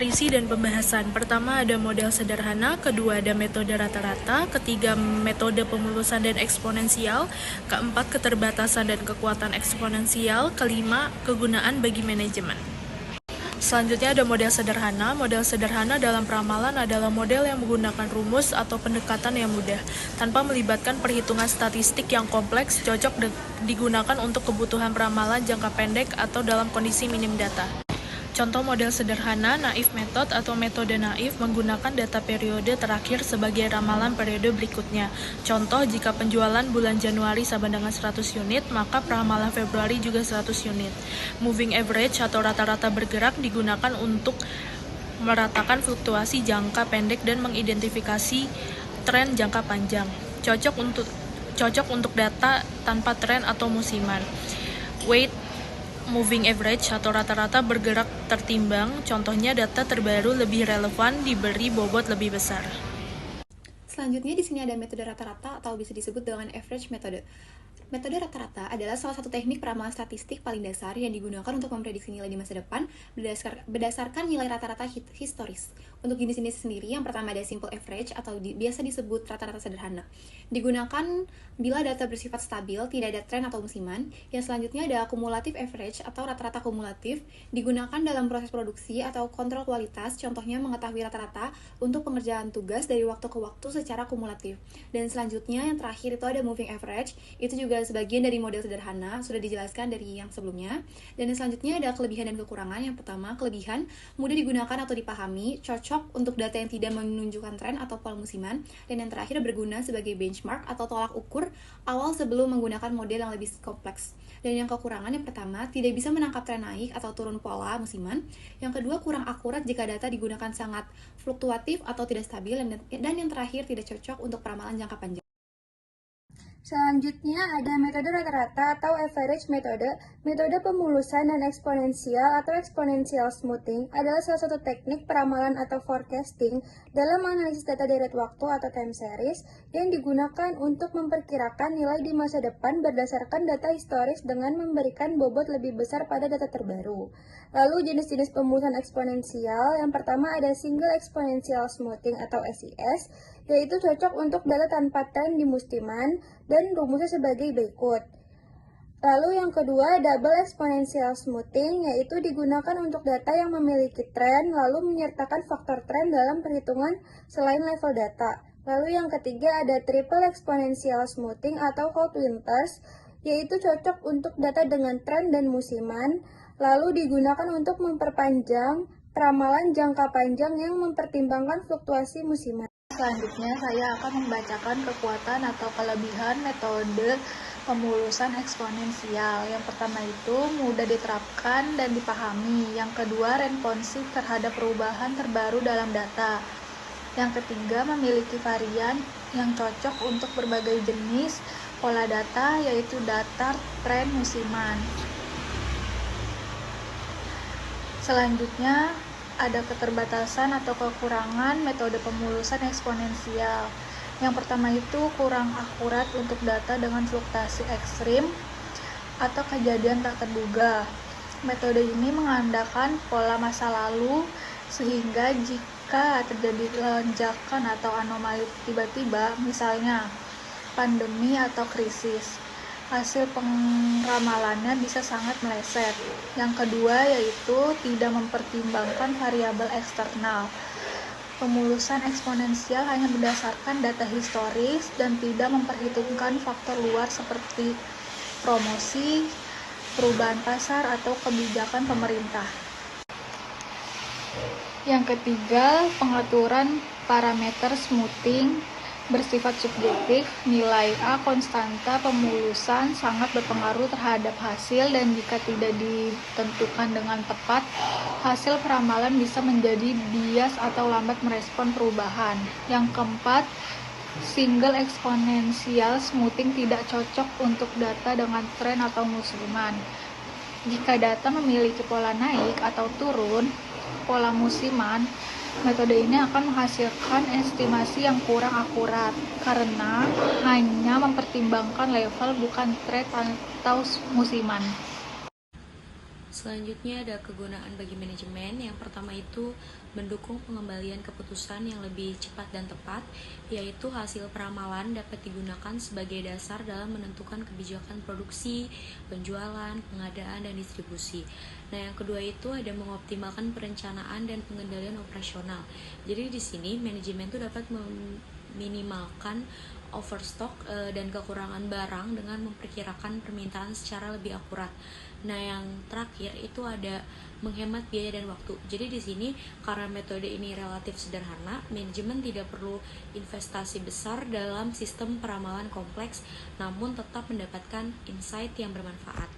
Definisi dan pembahasan. Pertama ada model sederhana, kedua ada metode rata-rata, ketiga metode pemulusan dan eksponensial, keempat keterbatasan dan kekuatan eksponensial, kelima kegunaan bagi manajemen. Selanjutnya ada model sederhana. Model sederhana dalam peramalan adalah model yang menggunakan rumus atau pendekatan yang mudah, tanpa melibatkan perhitungan statistik yang kompleks, cocok digunakan untuk kebutuhan peramalan jangka pendek atau dalam kondisi minim data. Contoh model sederhana, naif method atau metode naif menggunakan data periode terakhir sebagai ramalan periode berikutnya. Contoh, jika penjualan bulan Januari sama dengan 100 unit, maka peramalan Februari juga 100 unit. Moving average atau rata-rata bergerak digunakan untuk meratakan fluktuasi jangka pendek dan mengidentifikasi tren jangka panjang. Cocok untuk data tanpa tren atau musiman. Weight moving average atau rata-rata bergerak tertimbang, contohnya data terbaru lebih relevan diberi bobot lebih besar. Selanjutnya di sini ada metode rata-rata atau bisa disebut dengan average method. Metode rata-rata adalah salah satu teknik peramalan statistik paling dasar yang digunakan untuk memprediksi nilai di masa depan berdasarkan nilai rata-rata historis. Untuk jenis-jenis sendiri, yang pertama ada simple average atau biasa disebut rata-rata sederhana. Digunakan bila data bersifat stabil, tidak ada tren atau musiman. Yang selanjutnya ada cumulative average atau rata-rata kumulatif, digunakan dalam proses produksi atau kontrol kualitas, contohnya mengetahui rata-rata untuk pengerjaan tugas dari waktu ke waktu secara kumulatif. Dan selanjutnya yang terakhir itu ada moving average, itu juga sebagian dari model sederhana, sudah dijelaskan dari yang sebelumnya. Dan yang selanjutnya ada kelebihan dan kekurangan. Yang pertama, kelebihan, mudah digunakan atau dipahami, cocok untuk data yang tidak menunjukkan tren atau pola musiman. Dan yang terakhir, berguna sebagai benchmark atau tolak ukur awal sebelum menggunakan model yang lebih kompleks. Dan yang kekurangan, yang pertama, tidak bisa menangkap tren naik atau turun pola musiman. Yang kedua, kurang akurat jika data digunakan sangat fluktuatif atau tidak stabil. Dan yang terakhir, tidak cocok untuk peramalan jangka panjang. Selanjutnya ada metode rata-rata atau average metode. Metode pemulusan dan eksponensial atau exponential smoothing adalah salah satu teknik peramalan atau forecasting dalam analisis data deret waktu atau time series yang digunakan untuk memperkirakan nilai di masa depan berdasarkan data historis dengan memberikan bobot lebih besar pada data terbaru. Lalu jenis-jenis pemulusan eksponensial, yang pertama ada single exponential smoothing atau SES, yaitu cocok untuk data tanpa tren di musiman dan rumusnya sebagai berikut. Lalu yang kedua, double exponential smoothing, yaitu digunakan untuk data yang memiliki tren, lalu menyertakan faktor tren dalam perhitungan selain level data. Lalu yang ketiga ada triple exponential smoothing atau hot winters, yaitu cocok untuk data dengan tren dan musiman, lalu digunakan untuk memperpanjang peramalan jangka panjang yang mempertimbangkan fluktuasi musiman. Selanjutnya, saya akan membacakan kekuatan atau kelebihan metode pemulusan eksponensial. Yang pertama itu mudah diterapkan dan dipahami. Yang kedua, responsif terhadap perubahan terbaru dalam data. Yang ketiga, memiliki varian yang cocok untuk berbagai jenis pola data, yaitu datar, tren, musiman. Selanjutnya, ada keterbatasan atau kekurangan metode pemulusan eksponensial. Yang pertama itu kurang akurat untuk data dengan fluktuasi ekstrim atau kejadian tak terduga. Metode ini mengandalkan pola masa lalu, sehingga jika terjadi lonjakan atau anomali tiba-tiba, misalnya pandemi atau krisis, hasil pengramalannya bisa sangat meleset. Yang kedua yaitu tidak mempertimbangkan variabel eksternal. Pemulusan eksponensial hanya berdasarkan data historis dan tidak memperhitungkan faktor luar seperti promosi, perubahan pasar, atau kebijakan pemerintah. Yang ketiga, pengaturan parameter smoothing bersifat subjektif. Nilai A konstanta pemulusan sangat berpengaruh terhadap hasil, dan jika tidak ditentukan dengan tepat, hasil peramalan bisa menjadi bias atau lambat merespon perubahan. Yang keempat, single exponential smoothing tidak cocok untuk data dengan tren atau musiman. Jika data memiliki pola naik atau turun, pola musiman, metode ini akan menghasilkan estimasi yang kurang akurat karena hanya mempertimbangkan level bukan tren atau musiman. Selanjutnya ada kegunaan bagi manajemen. Yang pertama itu mendukung pengembalian keputusan yang lebih cepat dan tepat, yaitu hasil peramalan dapat digunakan sebagai dasar dalam menentukan kebijakan produksi, penjualan, pengadaan, dan distribusi. Nah, yang kedua itu ada mengoptimalkan perencanaan dan pengendalian operasional. Jadi di sini manajemen itu dapat meminimalkan overstock dan kekurangan barang dengan memperkirakan permintaan secara lebih akurat. Nah, yang terakhir itu ada menghemat biaya dan waktu. Jadi di sini karena metode ini relatif sederhana, manajemen tidak perlu investasi besar dalam sistem peramalan kompleks, namun tetap mendapatkan insight yang bermanfaat.